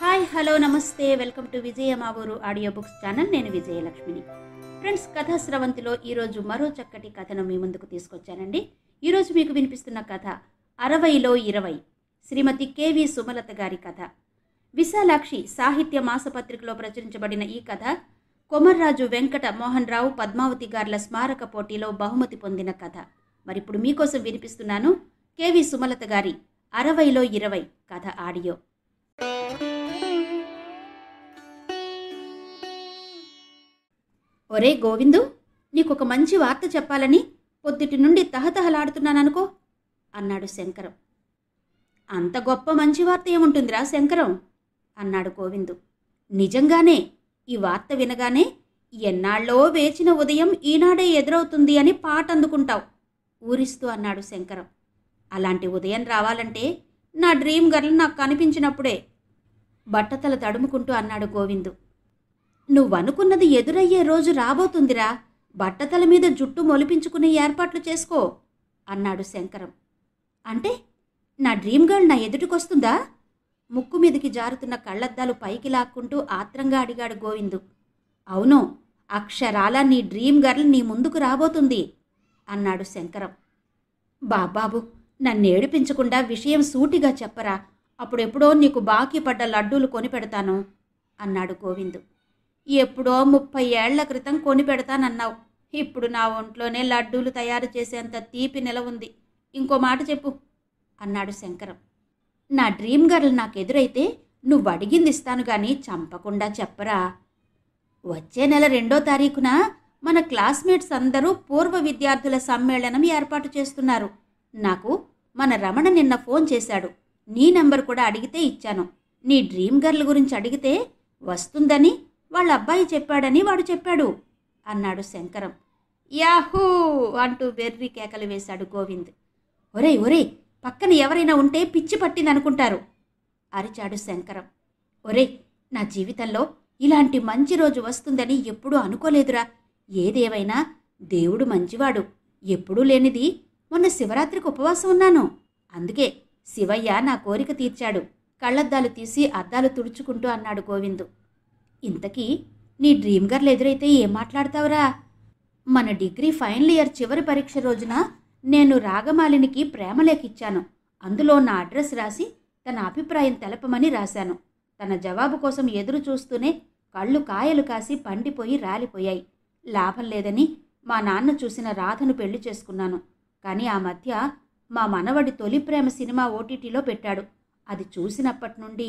Hi hello నమస్తే welcome to విజయ మా ఊరు ఆడియో బుక్స్ ఛానల్. నేను విజయలక్ష్మిని. ఫ్రెండ్స్, కథా స్రవంతిలో ఈరోజు మరో చక్కటి కథను మీ ముందుకు తీసుకొచ్చానండి. ఈరోజు మీకు వినిపిస్తున్న కథ 60లో 20, శ్రీమతి కెవి సుమలత గారి కథ. విశాలాక్షి సాహిత్య మాసపత్రికలో ప్రచురించబడిన ఈ కథ కొమర్రాజు వెంకట మోహన్ రావు పద్మావతి గార్ల స్మారక పోటీలో బహుమతి పొందిన కథ. మరిప్పుడు మీకోసం వినిపిస్తున్నాను కెవి సుమలత గారి 60లో 20 కథ ఆడియో. ఒరే గోవిందు, నీకొక మంచి వార్త చెప్పాలని పొద్దుటి నుండి తహతహలాడుతున్నాననుకో అన్నాడు శంకరం. అంత గొప్ప మంచి వార్త ఏముంటుందిరా శంకరం అన్నాడు గోవిందు. నిజంగానే ఈ వార్త వినగానే ఎన్నాళ్ళో వేచిన ఉదయం ఈనాడే ఎదురవుతుంది అని పాట అందుకుంటావు ఊరిస్తూ అన్నాడు శంకరం. అలాంటి ఉదయం రావాలంటే నా డ్రీమ్ గర్ల్ నాకు కనిపించినప్పుడే బట్టతల తడుముకుంటూ అన్నాడు గోవిందు. నువ్వనుకున్నది ఎదురయ్యే రోజు రాబోతుందిరా, బట్టతల మీద జుట్టు మొలిపించుకునే ఏర్పాట్లు చేసుకో అన్నాడు శంకరం. అంటే నా డ్రీమ్ గర్ల్ నా ఎదుటికొస్తుందా? ముక్కు మీదకి జారుతున్న కళ్ళద్దాలు పైకి లాక్కుంటూ ఆత్రంగా అడిగాడు గోవిందు. అవును, అక్షరాల నీ డ్రీమ్ గర్ల్ నీ ముందుకు రాబోతుంది అన్నాడు శంకరం. బాబాబు, నన్నేడిపించకుండా విషయం సూటిగా చెప్పరా, అప్పుడెప్పుడో నీకు బాకీ పడ్డ లడ్డూలు కొని పెడతాను అన్నాడు గోవిందు. ఎప్పుడో 30 ఏళ్ల క్రితం కొని పెడతానన్నావు. ఇప్పుడు నా ఒంట్లోనే లడ్డూలు తయారు చేసేంత తీపి నిల ఉంది. ఇంకో మాట చెప్పు అన్నాడు శంకరం. నా డ్రీమ్ గర్ల్ నాకెదురైతే నువ్వు అడిగింది ఇస్తాను గాని చంపకుండా చెప్పరా. వచ్చే నెల 2వ తారీఖున మన క్లాస్మేట్స్ అందరూ పూర్వ విద్యార్థుల సమ్మేళనం ఏర్పాటు చేస్తున్నారు. నాకు మన రమణ నిన్న ఫోన్ చేశాడు. నీ నెంబర్ కూడా అడిగితే ఇచ్చాను. నీ డ్రీమ్ గర్ల్ గురించి అడిగితే వస్తుందని వాళ్ళ అబ్బాయి చెప్పాడని వాడు చెప్పాడు అన్నాడు శంకరం. యాహూ అంటూ వెర్రి కేకలు వేశాడు గోవింద్. ఒరే ఒరే, పక్కన ఎవరైనా ఉంటే పిచ్చి పట్టిందనుకుంటారు అరిచాడు శంకరం. ఒరే, నా జీవితంలో ఇలాంటి మంచి రోజు వస్తుందని ఎప్పుడూ అనుకోలేదురా. ఏదేవైనా దేవుడు మంచివాడు. ఎప్పుడూ లేనిది మొన్న శివరాత్రికి ఉపవాసం ఉన్నాను. అందుకే శివయ్య నా కోరిక తీర్చాడు. కళ్ళద్దాలు తీసి అద్దాలు తుడుచుకుంటూ అన్నాడు గోవిందు. ఇంతకీ నీ డ్రీమ్ గర్ల్ ఎదురైతే ఏం మాట్లాడతావురా? మన డిగ్రీ ఫైనల్ ఇయర్ చివరి పరీక్ష రోజున నేను రాగమాలినికి ప్రేమలేఖ ఇచ్చాను. అందులో నా అడ్రస్ రాసి తన అభిప్రాయం తెలపమని రాశాను. తన జవాబు కోసం ఎదురు చూస్తూనే కళ్ళు కాయలు కాసి పండిపోయి రాలిపోయాయి. లాభం లేదని మా నాన్న చూసిన రాధను పెళ్లి చేసుకున్నాను. కానీ ఆ మధ్య మా మనవడి తొలి ప్రేమ సినిమా ఓటీటీలో పెట్టాడు. అది చూసినప్పటి నుండి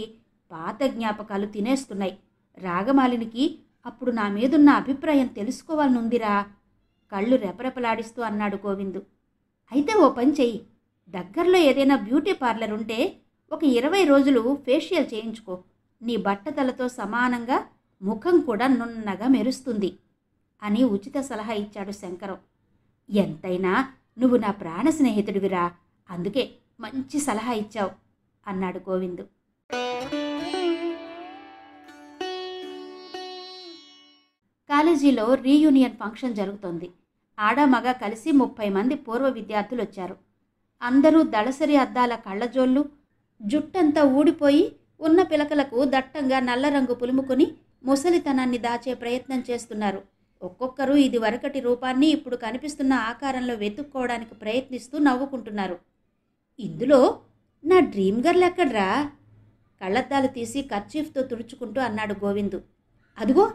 పాత జ్ఞాపకాలు తినేస్తున్నాయి. రాగమాలినికి అప్పుడు నా మీదున్న అభిప్రాయం తెలుసుకోవాలనుందిరా కళ్ళు రెపరెపలాడిస్తూ అన్నాడు గోవిందు. అయితే ఓ పని చెయ్యి, దగ్గరలో ఏదైనా బ్యూటీ పార్లర్ ఉంటే ఒక 20 రోజులు ఫేషియల్ చేయించుకో. నీ బట్టతలతో సమానంగా ముఖం కూడా నున్నగా మెరుస్తుంది అని ఉచిత సలహా ఇచ్చాడు శంకరం. ఎంతైనా నువ్వు నా ప్రాణ స్నేహితుడివిరా, అందుకే మంచి సలహా ఇచ్చావు అన్నాడు గోవిందు. కాలేజీలో రీయూనియన్ ఫంక్షన్ జరుగుతోంది. ఆడామగ కలిసి 30 మంది పూర్వ విద్యార్థులు వచ్చారు. అందరూ దళసరి అద్దాల కళ్ళజోళ్ళు, జుట్టంతా ఊడిపోయి ఉన్న పిలకలకు దట్టంగా నల్ల రంగు పులుముకొని ముసలితనాన్ని దాచే ప్రయత్నం చేస్తున్నారు. ఒక్కొక్కరు ఇది వరకటి రూపాన్ని ఇప్పుడు కనిపిస్తున్న ఆకారంలో వెతుక్కోవడానికి ప్రయత్నిస్తూ నవ్వుకుంటున్నారు. ఇందులో నా డ్రీమ్ గర్ల్ ఎక్కడ్రా? కళ్ళద్దాలు తీసి కర్చీఫ్తో తుడుచుకుంటూ అన్నాడు గోవిందు. అదిగో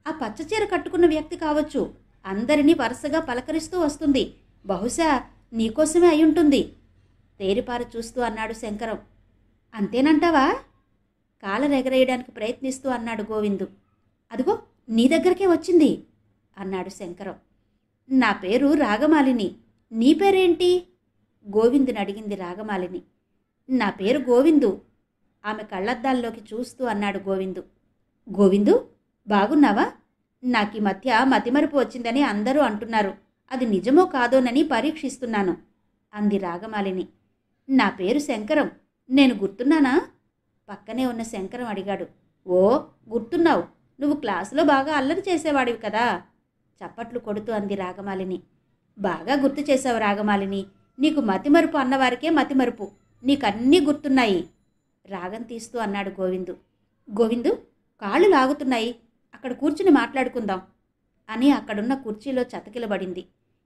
ఆ పచ్చచీర కట్టుకున్న వ్యక్తి కావచ్చు. అందరినీ వరుసగా పలకరిస్తూ వస్తుంది. బహుశా నీకోసమే అయ్యుంటుంది తేరిపార చూస్తూ అన్నాడు శంకరం. అంతేనంటావా? కాలరెగరేయడానికి ప్రయత్నిస్తూ అన్నాడు గోవిందు. అదిగో నీ దగ్గరకే వచ్చింది అన్నాడు శంకరం. నా పేరు రాగమాలిని. నీ పేరేంటి? గోవిందుని అడిగింది రాగమాలిని. నా పేరు గోవిందు. ఆమె కళ్ళద్దాల్లోకి చూస్తూ అన్నాడు గోవిందు. గోవిందు, బాగున్నావా? నాకీ మధ్య మతిమరుపు వచ్చిందని అందరూ అంటున్నారు. అది నిజమో కాదోనని పరీక్షిస్తున్నాను అంది రాగమాలిని. నా పేరు శంకరం. నేను గుర్తున్నానా? పక్కనే ఉన్న శంకరం అడిగాడు. ఓ, గుర్తున్నావు. నువ్వు క్లాసులో బాగా అల్లరి చేసేవాడివి కదా చప్పట్లు కొడుతూ అంది రాగమాలిని. బాగా గుర్తు చేసావు రాగమాలిని. నీకు మతిమరుపు అన్నవారికే మతిమరుపు. నీకన్నీ గుర్తున్నాయి రాగం తీస్తూ అన్నాడు గోవిందు. గోవిందు, కాళ్ళు లాగుతున్నాయి, అక్కడ కూర్చుని మాట్లాడుకుందాం అని అక్కడున్న కుర్చీలో చతకిలబడింది.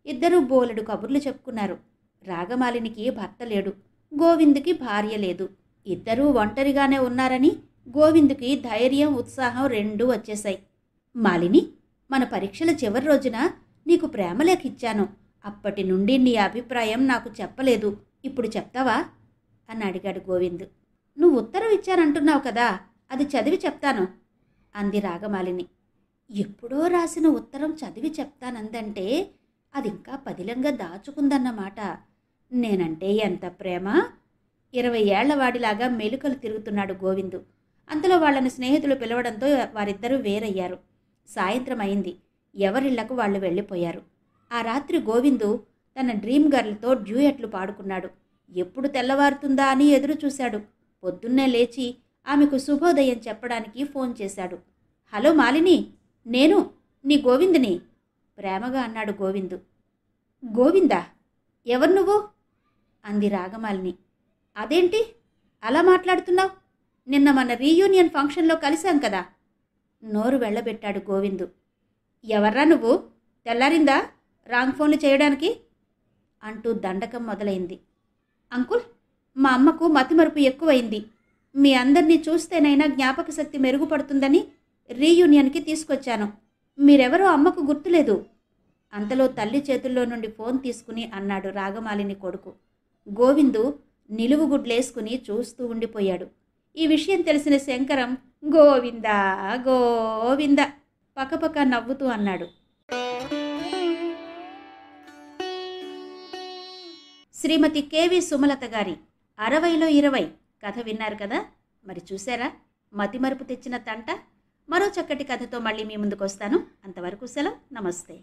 ఇద్దరూ బోలెడు కబుర్లు చెప్పుకున్నారు. రాగమాలినికి భర్త లేడు, గోవిందుకి భార్య లేదు. ఇద్దరూ ఒంటరిగానే ఉన్నారని గోవిందుకి ధైర్యం, ఉత్సాహం రెండూ వచ్చేశాయి. మాలిని, మన పరీక్షల చివరి రోజున నీకు ప్రేమలేఖ ఇచ్చాను. అప్పటి నుండి నీ అభిప్రాయం నాకు చెప్పలేదు, ఇప్పుడు చెప్తావా అని అడిగాడు గోవిందు. నువ్వు ఉత్తరం ఇచ్చానంటున్నావు కదా, అది చదివి చెప్తాను అంది రాగమాలిని. ఎప్పుడో రాసిన ఉత్తరం చదివి చెప్తానందంటే అది ఇంకా పదిలంగా దాచుకుందన్నమాట. నేనంటే ఎంత ప్రేమ! 20 ఏళ్ల వాడిలాగా మెలికలు తిరుగుతున్నాడు గోవిందు. అంతలో వాళ్ళని స్నేహితులు పిలవడంతో వారిద్దరూ వేరయ్యారు. సాయంత్రం అయింది. ఎవరిళ్లకు వాళ్ళు వెళ్ళిపోయారు. ఆ రాత్రి గోవిందు తన డ్రీమ్ గర్ల్తో డ్యూయెట్లు పాడుకున్నాడు. ఎప్పుడు తెల్లవారుతుందా అని ఎదురు చూశాడు. పొద్దున్నే లేచి ఆమెకు శుభోదయం చెప్పడానికి ఫోన్ చేశాడు. హలో మాలిని, నేను నీ గోవిందుని ప్రేమగా అన్నాడు గోవిందు. గోవిందా? ఎవరు నువ్వు అంది రాగమాలిని. అదేంటి అలా మాట్లాడుతున్నావు? నిన్న మన రీయూనియన్ ఫంక్షన్లో కలిశాం కదా. నోరు వెళ్ళబెట్టాడు గోవిందు. ఎవర్రా నువ్వు? తెల్లారిందా రాంగ్ ఫోన్లు చేయడానికి అంటూ దండకం మొదలైంది. అంకుల్, మా అమ్మకు మతిమరుపు ఎక్కువైంది. మీ అందరినీ చూస్తేనైనా జ్ఞాపక శక్తి మెరుగుపడుతుందని రీయూనియన్కి తీసుకొచ్చాను. మీరెవరో అమ్మకు గుర్తులేదు. అంతలో తల్లి చేతుల్లో నుండి ఫోన్ తీసుకుని అన్నాడు రాగమాలిని కొడుకు. గోవిందు నిలువుగుడ్లేసుకుని చూస్తూ ఉండిపోయాడు. ఈ విషయం తెలిసిన శంకరం గోవిందా గోవిందా పకపక నవ్వుతూ అన్నాడు. శ్రీమతి కెవి సుమలత గారి 60లో 20 కథ విన్నారు కదా. మరి చూసారా మతిమరుపు తెచ్చిన తంట. మరో చక్కటి కథతో మళ్ళీ మీ ముందుకు వస్తాను. అంతవరకు సెలవు. నమస్తే.